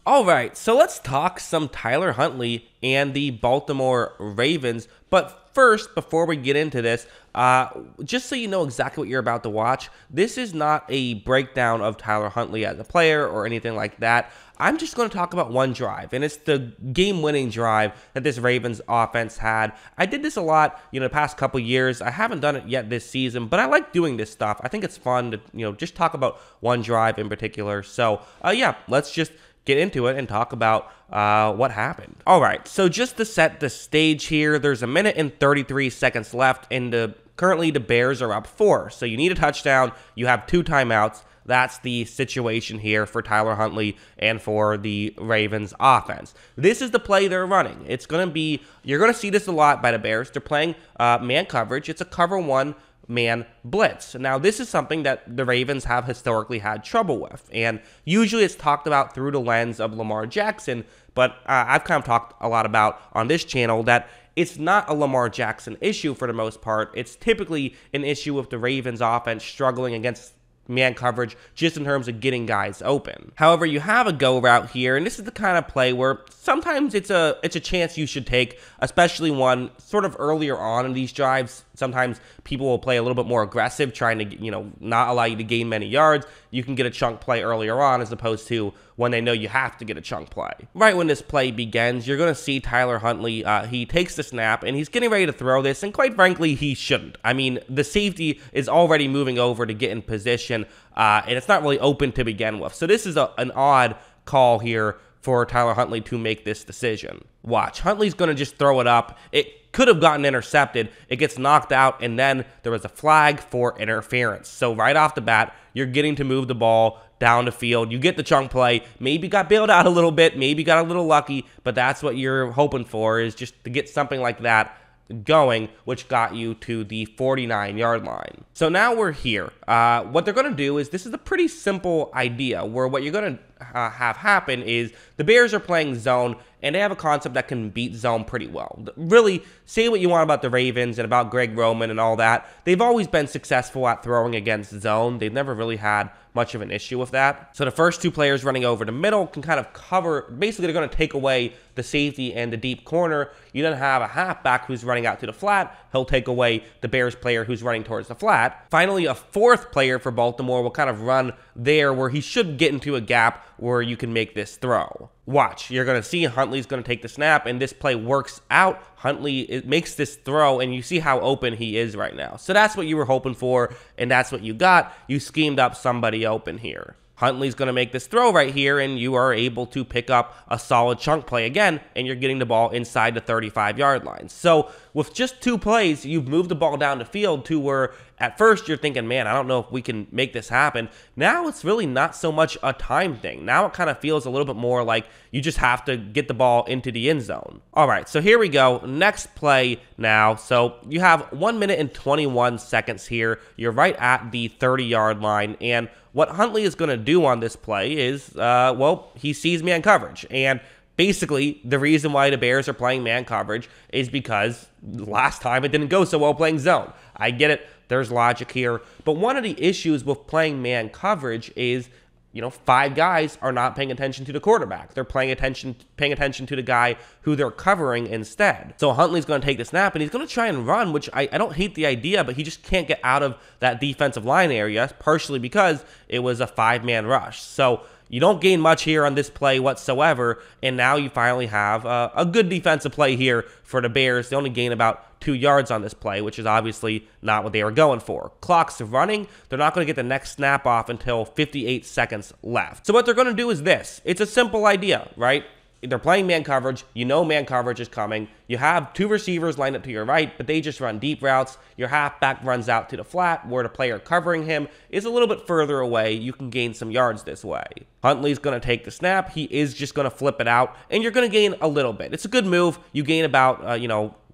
All right, so let's talk some Tyler Huntley and the Baltimore Ravens. But first, before we get into this, just so you know exactly what you're about to watch, this is not a breakdown of Tyler Huntley as a player or anything like that. I'm just going to talk about one drive, and it's the game-winning drive that this Ravens offense had. I did this a lot, the past couple years. I haven't done it yet this season, but I like doing this stuff. I think it's fun to, just talk about one drive in particular. So, yeah, let's just get into it and talk about what happened. All right, so just to set the stage here, there's a minute and 33 seconds left, and currently the Bears are up 4. So you need a touchdown. You have 2 timeouts. That's the situation here for Tyler Huntley and for the Ravens offense. This is the play they're running. It's going to be, you're going to see this a lot by the Bears. They're playing man coverage. It's a cover 1 man blitz. Now, this is something that the Ravens have historically had trouble with, and usually it's talked about through the lens of Lamar Jackson, but I've kind of talked a lot about on this channel that it's not a Lamar Jackson issue for the most part. It's typically an issue with the Ravens offense struggling against man coverage just in terms of getting guys open. However, you have a go route here, and this is the kind of play where sometimes it's a chance you should take, especially one sort of earlier on in these drives. Sometimes people will play a little bit more aggressive, trying to, not allow you to gain many yards. You can get a chunk play earlier on as opposed to when they know you have to get a chunk play. Right when this play begins, you're going to see Tyler Huntley. He takes the snap, and he's getting ready to throw this, and quite frankly, he shouldn't. I mean, the safety is already moving over to get in position, and it's not really open to begin with. So this is an odd call here for Tyler Huntley to make this decision. Watch, Huntley's going to just throw it up. It could have gotten intercepted. It gets knocked out, and then there was a flag for interference. So right off the bat, you're getting to move the ball down the field. You get the chunk play. Maybe got bailed out a little bit. Maybe got a little lucky, but that's what you're hoping for, is just to get something like that going, which got you to the 49-yard line. So now we're here. What they're going to do is, this is a pretty simple idea where what you're going to have happen is the Bears are playing zone, and they have a concept that can beat zone pretty well. Really, say what you want about the Ravens and about Greg Roman and all that. They've always been successful at throwing against zone. They've never really had much of an issue with that. So the first 2 players running over the middle can kind of cover, basically they're going to take away the safety and the deep corner. You then have a halfback who's running out to the flat. He'll take away the Bears player who's running towards the flat. Finally, a 4th player for Baltimore will kind of run there where he should get into a gap where you can make this throw. Watch, you're going to see Huntley's going to take the snap, and this play works out. Huntley makes this throw, and you see how open he is right now. So that's what you were hoping for, and that's what you got. You schemed up somebody open here. Huntley's going to make this throw right here, and you are able to pick up a solid chunk play again, and you're getting the ball inside the 35-yard line. So with just 2 plays, you've moved the ball down the field to where at first you're thinking, man, I don't know if we can make this happen. Now it's really not so much a time thing. Now it kind of feels a little bit more like you just have to get the ball into the end zone. All right, so here we go. Next play now. So you have 1 minute and 21 seconds here. You're right at the 30-yard line, and what Huntley is going to do on this play is, well, he sees man coverage. And basically, the reason why the Bears are playing man coverage is because last time it didn't go so well playing zone. I get it. There's logic here. But one of the issues with playing man coverage is, 5 guys are not paying attention to the quarterback. They're paying attention to the guy who they're covering instead. So Huntley's going to take the snap, and he's going to try and run, which I don't hate the idea, but he just can't get out of that defensive line area, partially because it was a 5-man rush. So you don't gain much here on this play whatsoever, and now you finally have a good defensive play here for the Bears. They only gain about 2 yards on this play, which is obviously not what they were going for. Clock's running. They're not going to get the next snap off until 58 seconds left. So what they're going to do is this. It's a simple idea, right? They're playing man coverage. You know man coverage is coming. You have 2 receivers lined up to your right, but they just run deep routes. Your halfback runs out to the flat where the player covering him is a little bit further away. You can gain some yards this way. Huntley's going to take the snap. He is just going to flip it out, and you're going to gain a little bit. It's a good move. You gain about,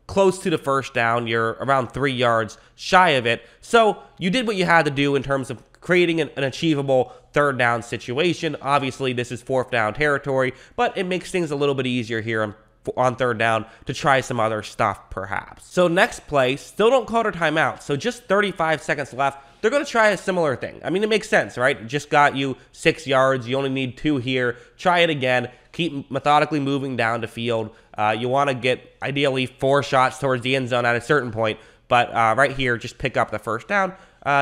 close to the first down. You're around 3 yards shy of it. So you did what you had to do in terms of creating an achievable 3rd down situation. Obviously, this is 4th down territory, but it makes things a little bit easier here on on third down to try some other stuff perhaps. So next play, still don't call it a timeout. So just 35 seconds left. They're going to try a similar thing. I mean, it makes sense, right? It just got you 6 yards. You only need 2 here. Try it again. Keep methodically moving down the field. You want to get, ideally, 4 shots towards the end zone at a certain point. But right here, just pick up the first down.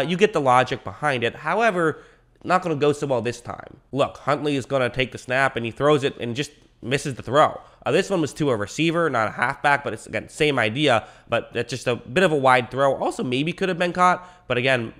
You get the logic behind it. However, not going to go so well this time. Look, Huntley is going to take the snap, and he throws it and just misses the throw. This one was to a receiver, not a halfback, but it's, again, same idea, but it's just a bit of a wide throw. Also, maybe could have been caught, but again,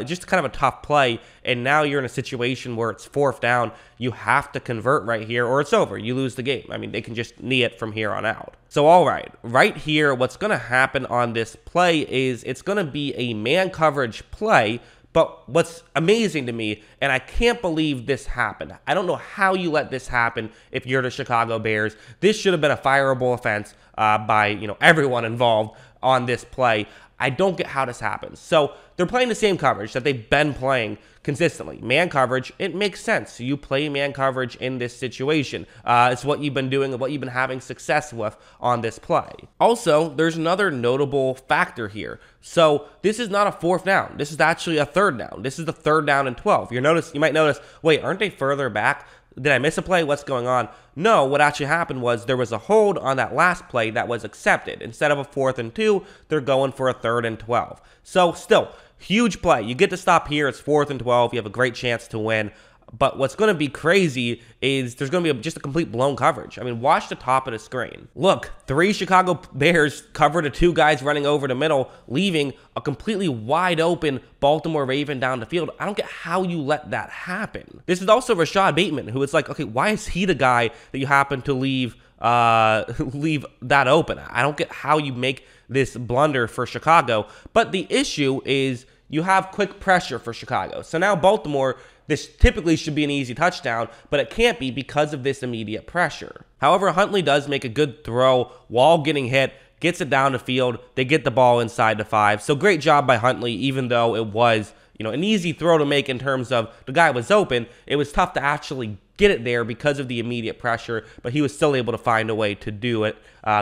just kind of a tough play, and now you're in a situation where it's 4th down. You have to convert right here, or it's over. You lose the game. I mean, they can just knee it from here on out. So, all right here, what's going to happen on this play is it's going to be a man coverage play. But what's amazing to me, and I can't believe this happened. I don't know how you let this happen if you're the Chicago Bears. This should have been a fireable offense by everyone involved on this play. I don't get how this happens. So they're playing the same coverage that they've been playing consistently. Man coverage, it makes sense. You play man coverage in this situation. It's what you've been doing and what you've been having success with on this play. Also, there's another notable factor here. So this is not a 4th down. This is actually a 3rd down. This is the 3rd down and 12. You might notice, wait, aren't they further back? Did I miss a play? What's going on? No, what actually happened was there was a hold on that last play that was accepted. Instead of a 4th and 2, they're going for a 3rd and 12. So still, huge play. You get to stop here. It's 4th and 12. You have a great chance to win. But what's going to be crazy is there's going to be just a complete blown coverage. I mean, watch the top of the screen. Look, 3 Chicago Bears cover the 2 guys running over the middle, leaving a completely wide open Baltimore Raven down the field. I don't get how you let that happen. This is also Rashad Bateman, who is like, okay, why is he the guy that you happen to leave that open? I don't get how you make this blunder for Chicago. But the issue is you have quick pressure for Chicago. So now Baltimore, this typically should be an easy touchdown, but it can't be because of this immediate pressure. However, Huntley does make a good throw while getting hit, gets it down the field. They get the ball inside the 5. So great job by Huntley, even though it was, an easy throw to make in terms of the guy was open. It was tough to actually get it there because of the immediate pressure, but he was still able to find a way to do it.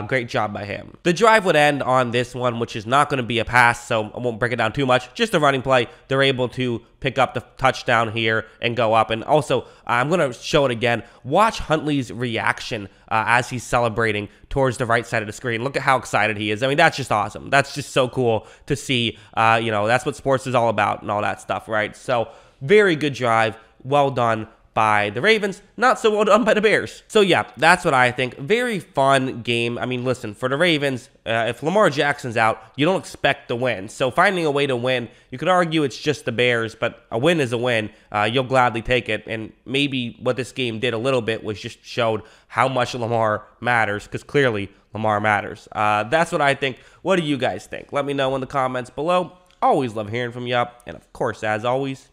Great job by him. The drive would end on this one, which is not going to be a pass, so I won't break it down too much. Just a running play. They're able to pick up the touchdown here and go up. And also, I'm going to show it again. Watch Huntley's reaction as he's celebrating towards the right side of the screen. Look at how excited he is. I mean, that's just awesome. That's just so cool to see. That's what sports is all about and all that stuff, right? So, very good drive. Well done by the Ravens, not so well done by the Bears. So yeah, that's what I think. Very fun game. I mean, listen, for the Ravens, if Lamar Jackson's out, you don't expect to win. So finding a way to win, you could argue it's just the Bears, but a win is a win. You'll gladly take it. And maybe what this game did a little bit was just showed how much Lamar matters, because clearly Lamar matters. That's what I think. What do you guys think? Let me know in the comments below. Always love hearing from you. And of course, as always,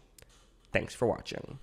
thanks for watching.